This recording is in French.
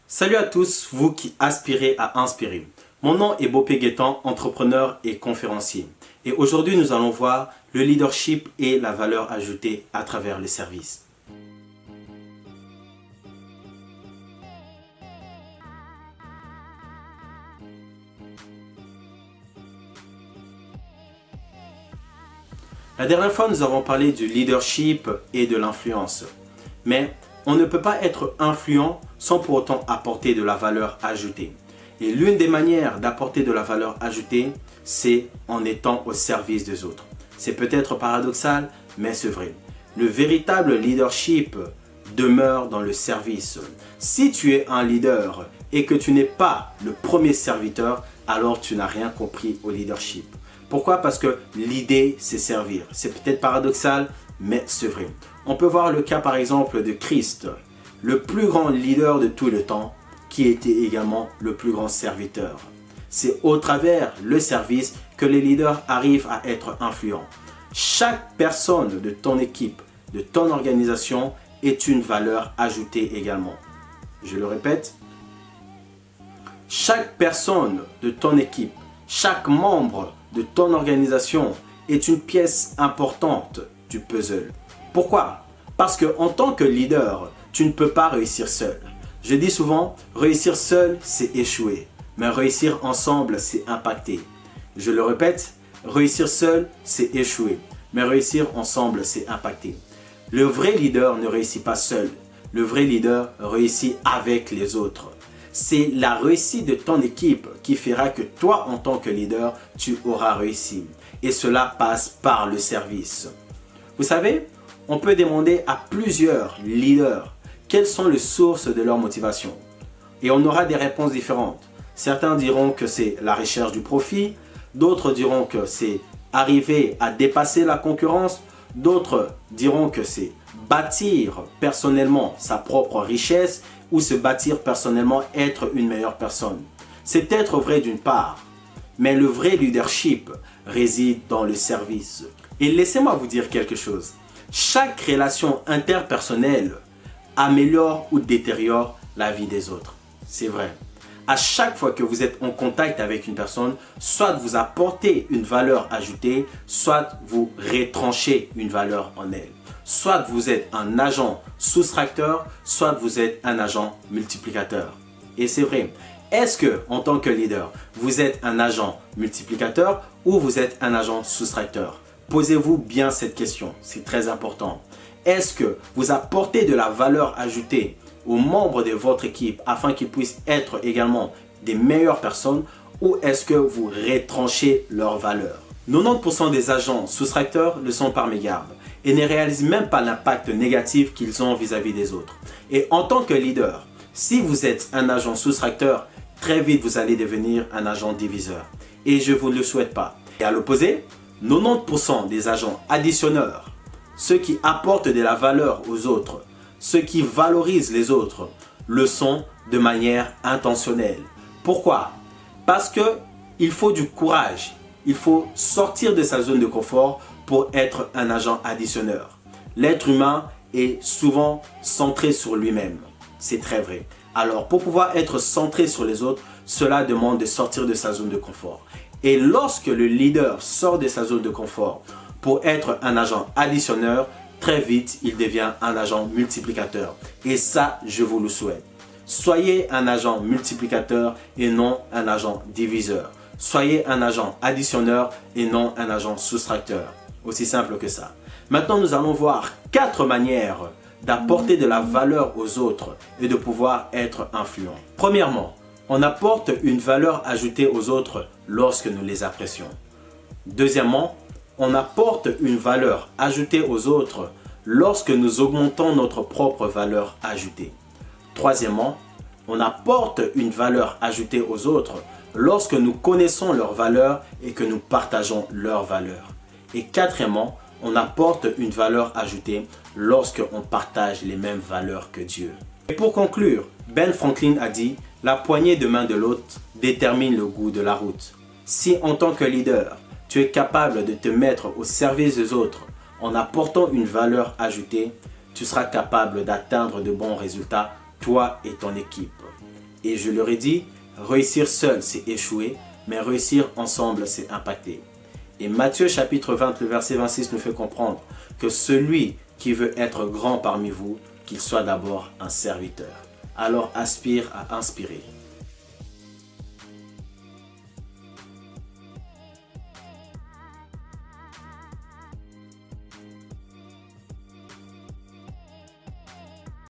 Salut à tous, vous qui aspirez à inspirer. Mon nom est Bopé Guétan, entrepreneur et conférencier. Et aujourd'hui, nous allons voir le leadership et la valeur ajoutée à travers les services. La dernière fois, nous avons parlé du leadership et de l'influence. Mais on ne peut pas être influent sans pour autant apporter de la valeur ajoutée. Et l'une des manières d'apporter de la valeur ajoutée, c'est en étant au service des autres. C'est peut-être paradoxal, mais c'est vrai. Le véritable leadership demeure dans le service. Si tu es un leader et que tu n'es pas le premier serviteur, alors tu n'as rien compris au leadership. Pourquoi? Parce que l'idée, c'est servir. C'est peut-être paradoxal, mais c'est vrai. On peut voir le cas par exemple de Christ, le plus grand leader de tout le temps, qui était également le plus grand serviteur. C'est au travers le service que les leaders arrivent à être influents. Chaque personne de ton équipe, de ton organisation, est une valeur ajoutée également. Je le répète, chaque personne de ton équipe, chaque membre de ton organisation est une pièce importante du puzzle. Pourquoi? Parce qu'en tant que leader, tu ne peux pas réussir seul. Je dis souvent, réussir seul, c'est échouer. Mais réussir ensemble, c'est impacter. Je le répète, réussir seul, c'est échouer. Mais réussir ensemble, c'est impacter. Le vrai leader ne réussit pas seul. Le vrai leader réussit avec les autres. C'est la réussite de ton équipe qui fera que toi, en tant que leader, tu auras réussi. Et cela passe par le service. Vous savez, on peut demander à plusieurs leaders quelles sont les sources de leur motivation. Et on aura des réponses différentes. Certains diront que c'est la recherche du profit, d'autres diront que c'est arriver à dépasser la concurrence, d'autres diront que c'est bâtir personnellement sa propre richesse ou se bâtir personnellement être une meilleure personne. C'est peut-être vrai d'une part, mais le vrai leadership réside dans le service. Et laissez-moi vous dire quelque chose. Chaque relation interpersonnelle améliore ou détériore la vie des autres. C'est vrai. À chaque fois que vous êtes en contact avec une personne, soit vous apportez une valeur ajoutée, soit vous retranchez une valeur en elle. Soit vous êtes un agent soustracteur, soit vous êtes un agent multiplicateur. Et c'est vrai. Est-ce que, en tant que leader, vous êtes un agent multiplicateur ou vous êtes un agent soustracteur? Posez-vous bien cette question, c'est très important. Est-ce que vous apportez de la valeur ajoutée aux membres de votre équipe afin qu'ils puissent être également des meilleures personnes ou est-ce que vous retranchez leurs valeurs? 90% des agents soustracteurs le sont par mégarde et ne réalisent même pas l'impact négatif qu'ils ont vis-à-vis des autres. Et en tant que leader, si vous êtes un agent soustracteur, très vite vous allez devenir un agent diviseur. Et je ne vous le souhaite pas. Et à l'opposé, 90% des agents additionneurs, ceux qui apportent de la valeur aux autres, ceux qui valorisent les autres, le sont de manière intentionnelle. Pourquoi? Parce qu'il faut du courage. Il faut sortir de sa zone de confort pour être un agent additionneur. L'être humain est souvent centré sur lui-même. C'est très vrai. Alors, pour pouvoir être centré sur les autres, cela demande de sortir de sa zone de confort. Et lorsque le leader sort de sa zone de confort pour être un agent additionneur, très vite, il devient un agent multiplicateur. Et ça, je vous le souhaite. Soyez un agent multiplicateur et non un agent diviseur. Soyez un agent additionneur et non un agent soustracteur. Aussi simple que ça. Maintenant, nous allons voir 4 manières d'apporter de la valeur aux autres et de pouvoir être influent. Premièrement, on apporte une valeur ajoutée aux autres lorsque nous les apprécions. Deuxièmement, on apporte une valeur ajoutée aux autres lorsque nous augmentons notre propre valeur ajoutée. Troisièmement, on apporte une valeur ajoutée aux autres lorsque nous connaissons leurs valeurs et que nous partageons leurs valeurs. Et quatrièmement, on apporte une valeur ajoutée lorsque on partage les mêmes valeurs que Dieu. Et pour conclure, Ben Franklin a dit « La poignée de main de l'autre détermine le goût de la route ». Si en tant que leader, tu es capable de te mettre au service des autres en apportant une valeur ajoutée, tu seras capable d'atteindre de bons résultats, toi et ton équipe. Et je leur ai dit, réussir seul, c'est échouer, mais réussir ensemble, c'est impacter. Et Matthieu chapitre 20, le verset 26 nous fait comprendre que celui qui veut être grand parmi vous, qu'il soit d'abord un serviteur. Alors aspire à inspirer.